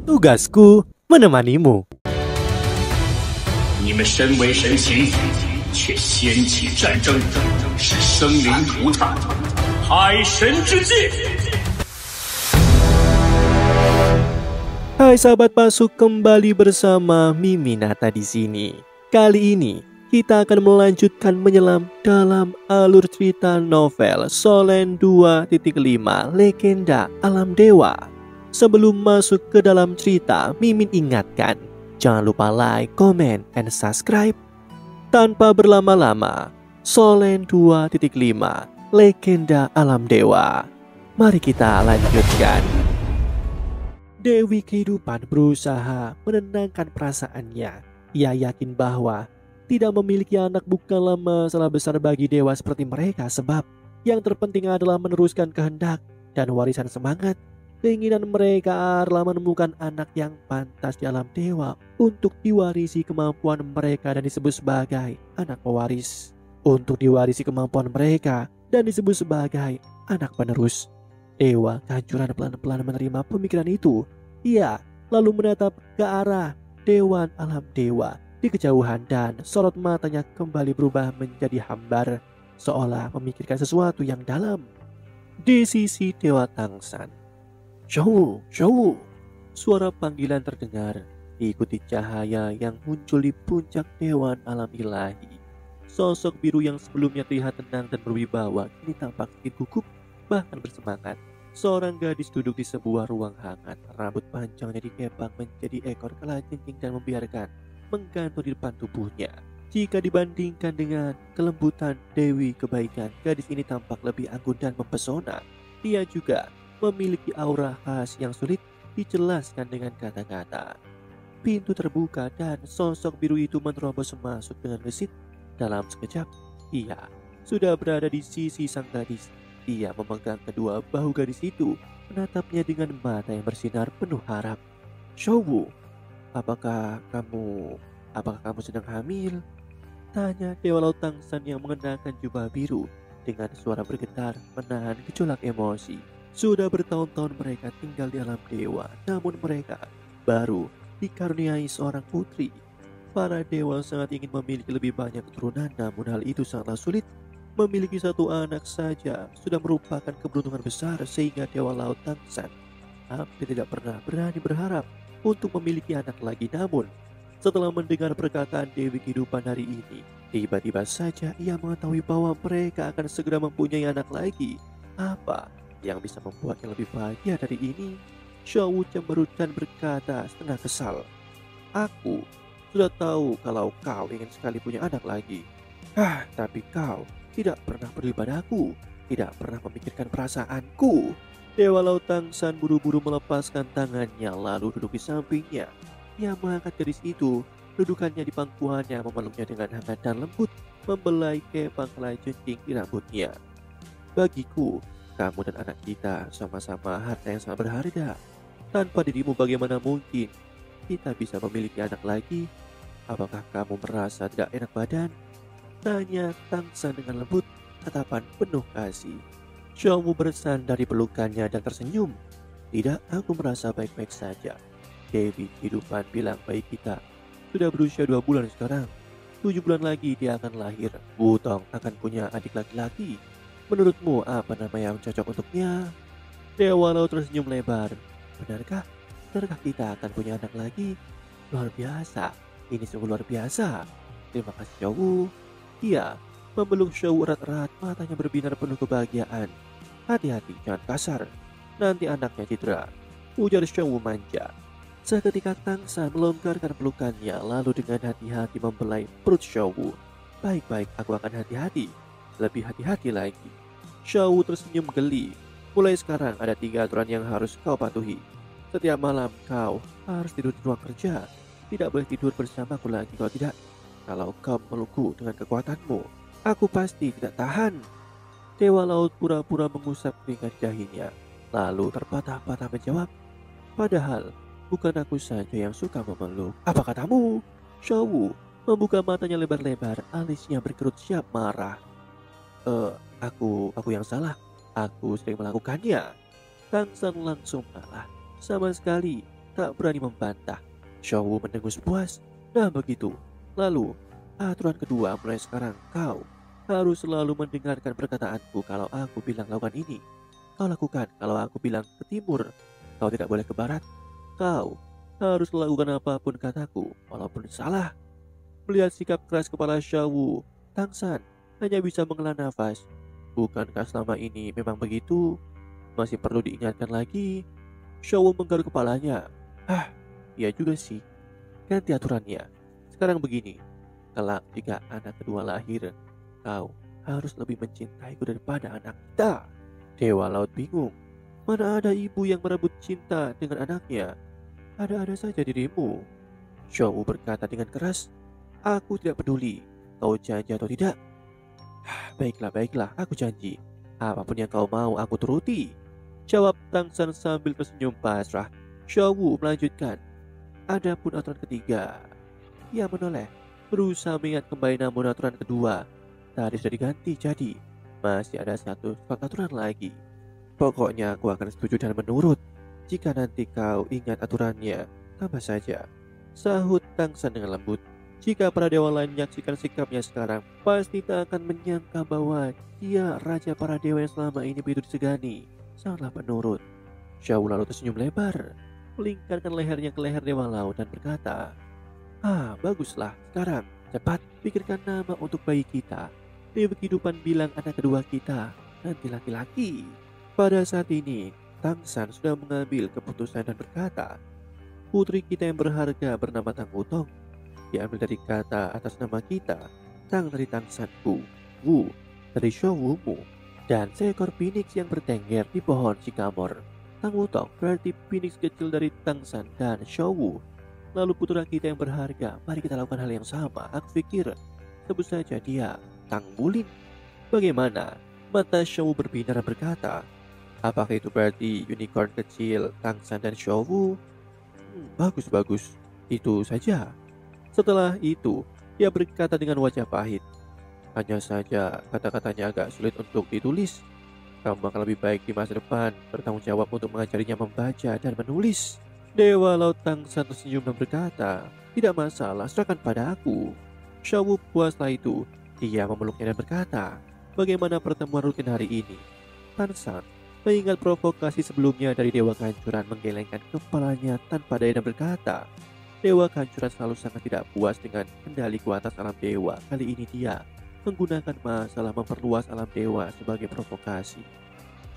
Tugasku menemanimu. 你们身为神形，却掀起战争，使生灵涂炭，海神之戒。Hai sahabat masuk, kembali bersama Miminata di sini. Kali ini kita akan melanjutkan menyelam dalam alur cerita novel Solen 2.5 Legenda Alam Dewa. Sebelum masuk ke dalam cerita, Mimin ingatkan, jangan lupa like, comment, and subscribe. Tanpa berlama-lama, Solen 2.5 Legenda Alam Dewa. Mari kita lanjutkan. Dewi Kehidupan berusaha menenangkan perasaannya. Ia yakin bahwa tidak memiliki anak bukanlah masalah besar bagi dewa seperti mereka, sebab yang terpenting adalah meneruskan kehendak dan warisan semangat. Keinginan mereka adalah menemukan anak yang pantas di alam dewa untuk diwarisi kemampuan mereka dan disebut sebagai anak pewaris. Untuk diwarisi kemampuan mereka dan disebut sebagai anak penerus. Dewa Kehancuran pelan-pelan menerima pemikiran itu. Ia lalu menatap ke arah Dewan Alam Dewa di kejauhan dan sorot matanya kembali berubah menjadi hambar, seolah memikirkan sesuatu yang dalam. Di sisi Dewa Tangsan, "Shou, Shou!" Suara panggilan terdengar, diikuti cahaya yang muncul di puncak Dewan Alam Ilahi. Sosok biru yang sebelumnya terlihat tenang dan berwibawa kini tampak sedikit gugup, bahkan bersemangat. Seorang gadis duduk di sebuah ruang hangat, rambut panjangnya dikepang menjadi ekor kalajengking dan membiarkan menggantung di depan tubuhnya. Jika dibandingkan dengan kelembutan Dewi Kebaikan, gadis ini tampak lebih anggun dan mempesona. Dia juga memiliki aura khas yang sulit dijelaskan dengan kata-kata. Pintu terbuka dan sosok biru itu menerobos masuk dengan gesit. Dalam sekejap, ia sudah berada di sisi sang gadis. Ia memegang kedua bahu gadis itu, menatapnya dengan mata yang bersinar penuh harap. "Shou, apakah kamu sedang hamil?" tanya Dewa Laut Tangsan yang mengenakan jubah biru dengan suara bergetar menahan gejolak emosi. Sudah bertahun-tahun mereka tinggal di alam dewa, namun mereka baru dikaruniai seorang putri. Para dewa sangat ingin memiliki lebih banyak keturunan, namun hal itu sangatlah sulit. Memiliki satu anak saja sudah merupakan keberuntungan besar, sehingga Dewa Laut Tangsan hampir tidak pernah berani berharap untuk memiliki anak lagi. Namun setelah mendengar perkataan Dewi Kehidupan hari ini, tiba-tiba saja ia mengetahui bahwa mereka akan segera mempunyai anak lagi. Apa yang bisa membuatnya lebih bahagia dari ini? Shou cemberut dan berkata setengah kesal, "Aku sudah tahu kalau kau ingin sekali punya anak lagi. Tapi kau tidak pernah peduli padaku, tidak pernah memikirkan perasaanku." Dewa Laut Tangsan buru-buru melepaskan tangannya lalu duduk di sampingnya. Ia mengangkat gadis itu, dudukannya di pangkuannya, memeluknya dengan hangat dan lembut, membelai kepang kalajengking di rambutnya. "Bagiku, kamu dan anak kita sama-sama harta yang sangat berharga. Tanpa dirimu bagaimana mungkin kita bisa memiliki anak lagi? Apakah kamu merasa tidak enak badan?" tanya Tangsan dengan lembut, tatapan penuh kasih. Shou bersandar di pelukannya dan tersenyum. "Tidak, aku merasa baik-baik saja. Dewi Kehidupan bilang bayi kita sudah berusia 2 bulan sekarang. 7 bulan lagi dia akan lahir. Wutong akan punya adik laki-laki. Menurutmu apa nama yang cocok untuknya?" Dewa Laut tersenyum lebar. Benarkah kita akan punya anak lagi? Luar biasa. Ini sungguh luar biasa. Terima kasih, Shou." Ia memeluk Shou erat-erat, matanya berbinar penuh kebahagiaan. "Hati-hati, jangan kasar. Nanti anaknya cedera," ujar Shou manja. Seketika Tangsan melonggarkan pelukannya, lalu dengan hati-hati membelai perut Shou. "Baik-baik, aku akan hati-hati. Lebih hati-hati lagi." Shou tersenyum geli. "Mulai sekarang ada 3 aturan yang harus kau patuhi. Setiap malam kau harus tidur di ruang kerja. Tidak boleh tidur bersamaku lagi. Kalau kau memelukku dengan kekuatanmu, aku pasti tidak tahan." Dewa Laut pura-pura mengusap keringat dahinya, lalu terpatah-patah menjawab, "Padahal bukan aku saja yang suka memeluk. Apa katamu?" Shou membuka matanya lebar-lebar, alisnya berkerut siap marah. Aku yang salah. Aku sering melakukannya." Tangsan langsung mengalah. Sama sekali tak berani membantah. Xiaowu mendengus puas. Nah begitu. Lalu, aturan kedua, mulai sekarang kau harus selalu mendengarkan perkataanku. Kalau aku bilang lakukan ini, kau lakukan. Kalau aku bilang ke timur, kau tidak boleh ke barat. Kau harus lakukan apapun kataku, walaupun salah. Melihat sikap keras kepala Xiaowu, Tang San hanya bisa menghela nafas. Bukankah selama ini memang begitu? Masih perlu diingatkan lagi? Xiaowu menggaruk kepalanya. Iya juga sih. Ganti aturannya. Sekarang begini, kelak jika anak kedua lahir, kau harus lebih mencintaiku daripada anak kita. Dewa Laut bingung. Mana ada ibu yang merebut cinta dengan anaknya? Ada-ada saja dirimu. Xiaowu berkata dengan keras. Aku tidak peduli, kau janji atau tidak. Baiklah, aku janji. Apapun yang kau mau, aku turuti. Jawab Tang San sambil tersenyum pasrah. Xiaowu melanjutkan. Adapun aturan ketiga, ia menoleh, berusaha mengingat kembali, namun aturan kedua tadi sudah diganti, jadi masih ada satu aturan lagi. Pokoknya aku akan setuju dan menurut. Jika nanti kau ingat aturannya, tambah saja, sahut Tang San dengan lembut. Jika para dewa lain menyaksikan sikapnya sekarang, pasti tak akan menyangka bahwa dia raja para dewa yang selama ini begitu disegani. Sangatlah penurut. Xiaowu lalu tersenyum lebar, melingkarkan lehernya ke leher Dewa Laut dan berkata, baguslah. Sekarang cepat pikirkan nama untuk bayi kita. Dewi kehidupan bilang anak kedua kita nanti laki-laki. Pada saat ini, Tang San sudah mengambil keputusan dan berkata, putri kita yang berharga bernama Tang Wutong diambil dari kata atas nama kita. Tang dari Tang Sanku, Wu dari Xiaowumu, dan seekor phoenix yang bertengger di pohon sikamor. Tang Wutong berarti phoenix kecil dari Tang San dan Xiaowu. Lalu putra kita yang berharga, mari kita lakukan hal yang sama. Aku pikir sebut saja dia Tang Bulin. Bagaimana? Mata Xiaowu berbinar dan berkata, apakah itu berarti unicorn kecil Tang San dan Xiaowu? Bagus, itu saja. Setelah itu, dia berkata dengan wajah pahit, hanya saja kata-katanya agak sulit untuk ditulis. Kamu akan lebih baik di masa depan bertanggung jawab untuk mengajarinya membaca dan menulis. Dewa Laut Tang San tersenyum dan berkata, tidak masalah, serahkan pada aku. Xiaowu puas. Setelah itu, dia memeluknya dan berkata, bagaimana pertemuan rutin hari ini? Tang San mengingat provokasi sebelumnya dari Dewa Kehancuran, menggelengkan kepalanya tanpa daya dan berkata, Dewa Kehancuran selalu sangat tidak puas dengan kendaliku atas alam dewa. Kali ini dia menggunakan masalah memperluas alam dewa sebagai provokasi.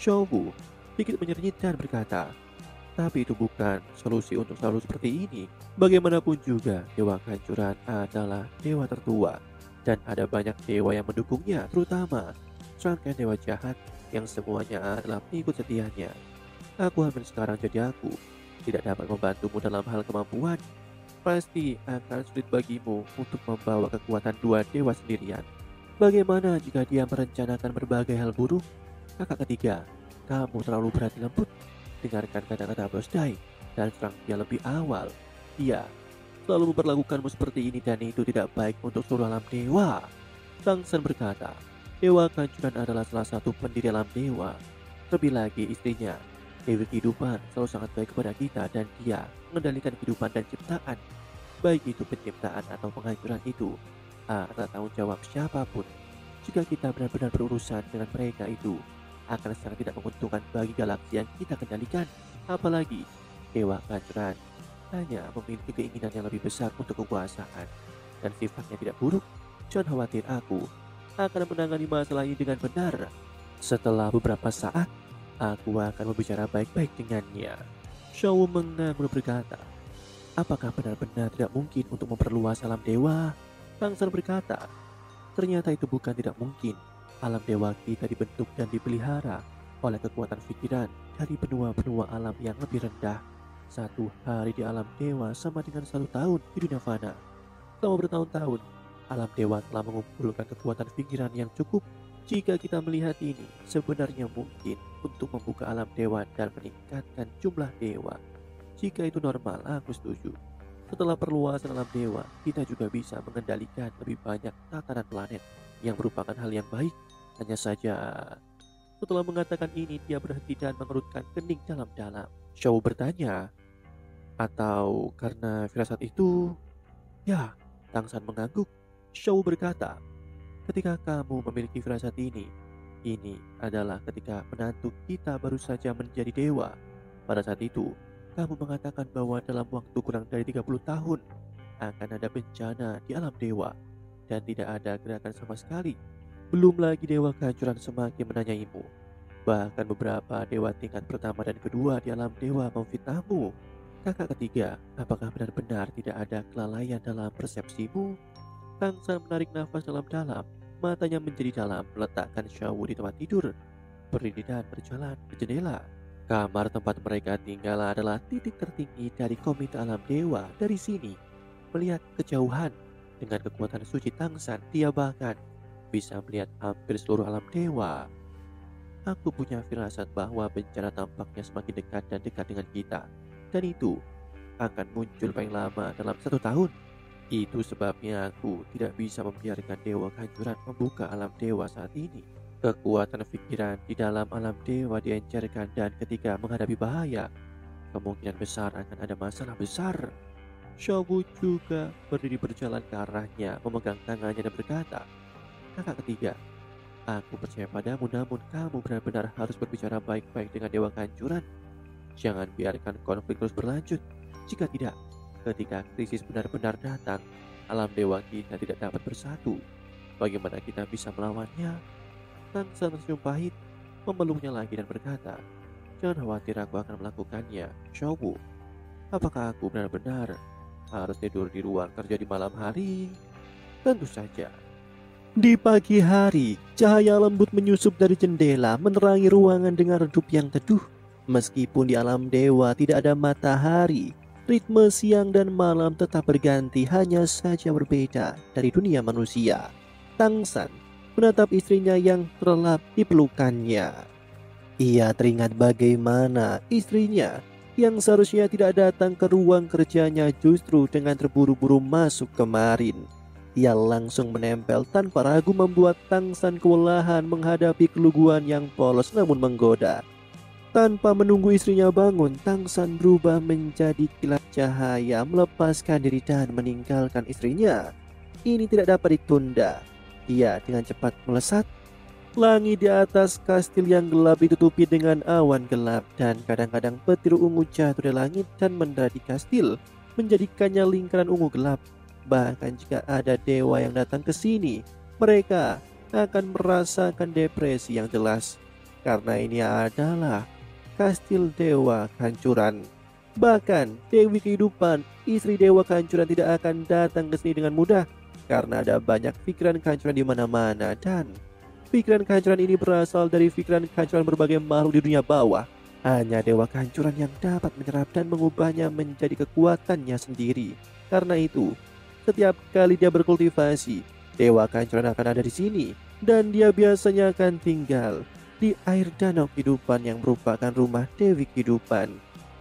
Xiaowu sedikit menyernyit dan berkata, tapi itu bukan solusi untuk selalu seperti ini. Bagaimanapun juga, Dewa Kehancuran adalah dewa tertua dan ada banyak dewa yang mendukungnya, terutama serangkaian dewa jahat yang semuanya adalah pengikut setianya. Aku hamil sekarang, jadi aku tidak dapat membantumu dalam hal kemampuan. Pasti akan sulit bagimu untuk membawa kekuatan dua dewa sendirian. Bagaimana jika dia merencanakan berbagai hal buruk? Kakak ketiga, kamu terlalu berhati lembut. Dengarkan kata-kata Bos Dai dan serang dia lebih awal. Dia selalu memperlakukanmu seperti ini dan itu tidak baik untuk seluruh alam dewa. Tang San berkata, Dewa Kehancuran adalah salah satu pendiri alam dewa. Terlebih lagi istrinya, Dewi Kehidupan, selalu sangat baik kepada kita dan dia mengendalikan kehidupan dan ciptaan. Baik itu penciptaan atau penghancuran itu adalah tanggung jawab siapapun. Jika kita benar-benar berurusan dengan mereka, itu akan sangat tidak menguntungkan bagi galaksi yang kita kendalikan. Apalagi Dewa Kehancuran hanya memiliki keinginan yang lebih besar untuk kekuasaan dan sifatnya tidak buruk. Jangan khawatir, aku akan menangani masalah ini dengan benar. Setelah beberapa saat, aku akan berbicara baik-baik dengannya. Xiaowu mengangguk berkata, apakah benar-benar tidak mungkin untuk memperluas alam dewa? Tang San berkata, ternyata itu bukan tidak mungkin. Alam dewa kita dibentuk dan dipelihara oleh kekuatan pikiran dari benua-benua alam yang lebih rendah. Satu hari di alam dewa sama dengan 1 tahun di dunia fana. Selama bertahun-tahun, alam dewa telah mengumpulkan kekuatan pikiran yang cukup. Jika kita melihat ini, sebenarnya mungkin untuk membuka alam dewa dan meningkatkan jumlah dewa. Jika itu normal, aku setuju. Setelah perluasan alam dewa, kita juga bisa mengendalikan lebih banyak tatanan planet yang merupakan hal yang baik. Hanya saja, setelah mengatakan ini, dia berhenti dan mengerutkan kening dalam-dalam. Xiaowu bertanya, Atau karena firasat itu? Ya, Tangsan mengangguk. Shou berkata, ketika kamu memiliki firasat ini adalah ketika menantu kita baru saja menjadi dewa. Pada saat itu, kamu mengatakan bahwa dalam waktu kurang dari 30 tahun akan ada bencana di alam dewa dan tidak ada gerakan sama sekali. Belum lagi dewa kehancuran semakin menanyaimu. Bahkan beberapa dewa tingkat pertama dan kedua di alam dewa memfitnahmu. Kakak ketiga, apakah benar-benar tidak ada kelalaian dalam persepsimu? Tangsan menarik nafas dalam-dalam. Matanya menjadi dalam, meletakkan Xiaowu di tempat tidur, berdiri dan berjalan ke jendela. Kamar tempat mereka tinggal adalah titik tertinggi dari komite alam dewa. Dari sini, melihat kejauhan dengan kekuatan suci Tangsan, dia bahkan bisa melihat hampir seluruh alam dewa. Aku punya firasat bahwa bencana tampaknya semakin dekat dan dekat dengan kita, dan itu akan muncul paling lama dalam 1 tahun. Itu sebabnya aku tidak bisa membiarkan dewa kehancuran membuka alam dewa saat ini. Kekuatan pikiran di dalam alam dewa diencerkan, dan ketika menghadapi bahaya, kemungkinan besar akan ada masalah besar. Shobu juga berdiri berjalan ke arahnya, memegang tangannya dan berkata, kakak ketiga, aku percaya padamu, namun kamu benar-benar harus berbicara baik-baik dengan dewa kehancuran. Jangan biarkan konflik terus berlanjut. Jika tidak, ketika krisis benar-benar datang, alam dewa kita tidak dapat bersatu. Bagaimana kita bisa melawannya? Tangsan tersenyum pahit, memeluknya lagi dan berkata, jangan khawatir, aku akan melakukannya, Showu. Apakah aku benar-benar harus tidur di ruang kerja di malam hari? Tentu saja. Di pagi hari, cahaya lembut menyusup dari jendela menerangi ruangan dengan redup yang teduh. Meskipun di alam dewa tidak ada matahari, ritme siang dan malam tetap berganti, hanya saja berbeda dari dunia manusia. Tangsan menatap istrinya yang terlelap di pelukannya. Ia teringat bagaimana istrinya yang seharusnya tidak datang ke ruang kerjanya justru dengan terburu-buru masuk kemarin. Ia langsung menempel tanpa ragu, membuat Tangsan kewalahan menghadapi keluguan yang polos namun menggoda. Tanpa menunggu istrinya bangun, Tangsan berubah menjadi kilat cahaya, melepaskan diri dan meninggalkan istrinya. Ini tidak dapat ditunda. Dia dengan cepat melesat. Langit di atas kastil yang gelap ditutupi dengan awan gelap, dan kadang-kadang petir ungu jatuh dari langit dan mendarat di kastil, menjadikannya lingkaran ungu gelap. Bahkan jika ada dewa yang datang ke sini, mereka akan merasakan depresi yang jelas, karena ini adalah kastil dewa kehancuran. Bahkan Dewi Kehidupan, istri dewa kehancuran, tidak akan datang ke sini dengan mudah, karena ada banyak pikiran kehancuran di mana-mana, dan pikiran kehancuran ini berasal dari pikiran kehancuran berbagai makhluk di dunia bawah. Hanya dewa kehancuran yang dapat menyerap dan mengubahnya menjadi kekuatannya sendiri. Karena itu, setiap kali dia berkultivasi, dewa kehancuran akan ada di sini, dan dia biasanya akan tinggal di air danau kehidupan yang merupakan rumah Dewi Kehidupan.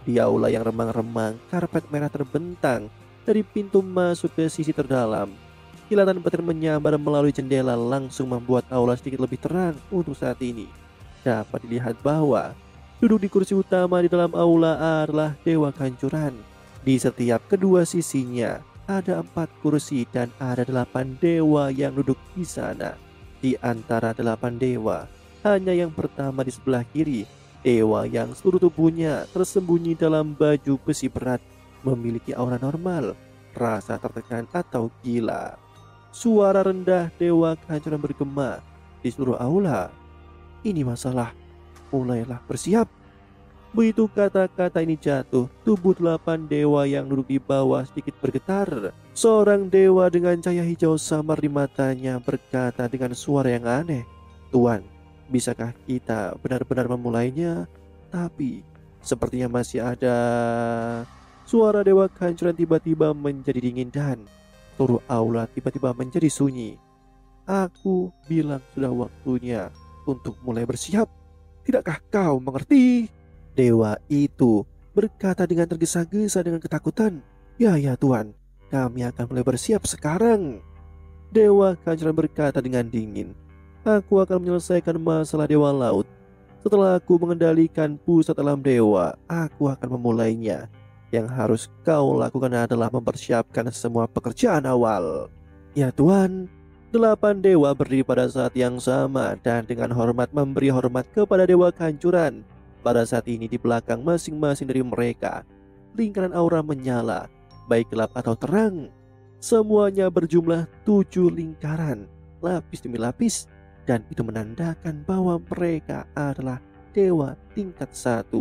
Di aula yang remang-remang, karpet merah terbentang dari pintu masuk ke sisi terdalam. Kilatan petir menyambar melalui jendela langsung membuat aula sedikit lebih terang untuk saat ini. Dapat dilihat bahwa duduk di kursi utama di dalam aula adalah dewa kehancuran. Di setiap kedua sisinya ada 4 kursi dan ada 8 dewa yang duduk di sana. Di antara 8 dewa, hanya yang pertama di sebelah kiri, dewa yang seluruh tubuhnya tersembunyi dalam baju besi berat, memiliki aura normal, rasa tertekan atau gila. Suara rendah dewa kehancuran bergema di seluruh aula. Ini masalah, mulailah bersiap. Begitu kata-kata ini jatuh, tubuh 8 dewa yang duduk di bawah sedikit bergetar. Seorang dewa dengan cahaya hijau samar di matanya berkata dengan suara yang aneh, Tuan, bisakah kita benar-benar memulainya? Tapi sepertinya masih ada. Suara dewa kehancuran tiba-tiba menjadi dingin dan seluruh aula tiba-tiba menjadi sunyi. Aku bilang sudah waktunya untuk mulai bersiap. Tidakkah kau mengerti? Dewa itu berkata dengan tergesa-gesa dengan ketakutan. Ya Tuan, kami akan mulai bersiap sekarang. Dewa kehancuran berkata dengan dingin. Aku akan menyelesaikan masalah dewa laut. Setelah aku mengendalikan pusat alam dewa, aku akan memulainya. yang harus kau lakukan adalah mempersiapkan semua pekerjaan awal. Ya Tuan, 8 dewa berdiri pada saat yang sama dan dengan hormat memberi hormat kepada dewa kehancuran. Pada saat ini di belakang masing-masing dari mereka, lingkaran aura menyala, baik gelap atau terang. Semuanya berjumlah 7 lingkaran, lapis demi lapis, dan itu menandakan bahwa mereka adalah dewa tingkat 1.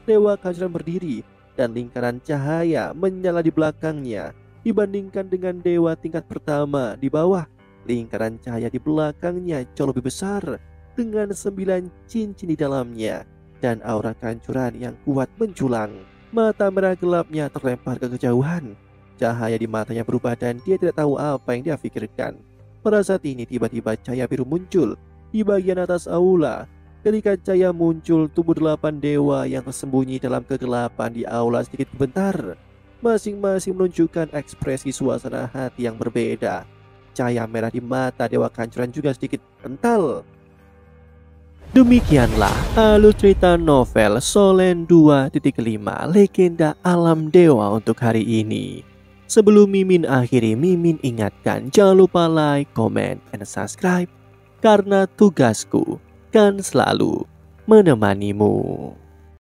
Dewa kehancuran berdiri dan lingkaran cahaya menyala di belakangnya. Dibandingkan dengan dewa tingkat pertama di bawah, lingkaran cahaya di belakangnya jauh lebih besar dengan 9 cincin di dalamnya dan aura kehancuran yang kuat menjulang. Mata merah gelapnya terlempar ke kejauhan. Cahaya di matanya berubah dan dia tidak tahu apa yang dia pikirkan. Pada saat ini tiba-tiba cahaya biru muncul di bagian atas aula. Ketika cahaya muncul, tubuh 8 dewa yang tersembunyi dalam kegelapan di aula sedikit berbentar. Masing-masing menunjukkan ekspresi suasana hati yang berbeda. Cahaya merah di mata dewa kehancuran juga sedikit kental. Demikianlah alur cerita novel Solen 2.5 Legenda Alam Dewa untuk hari ini. Sebelum Mimin akhiri, Mimin ingatkan jangan lupa like, comment, and subscribe karena tugasku kan selalu menemanimu.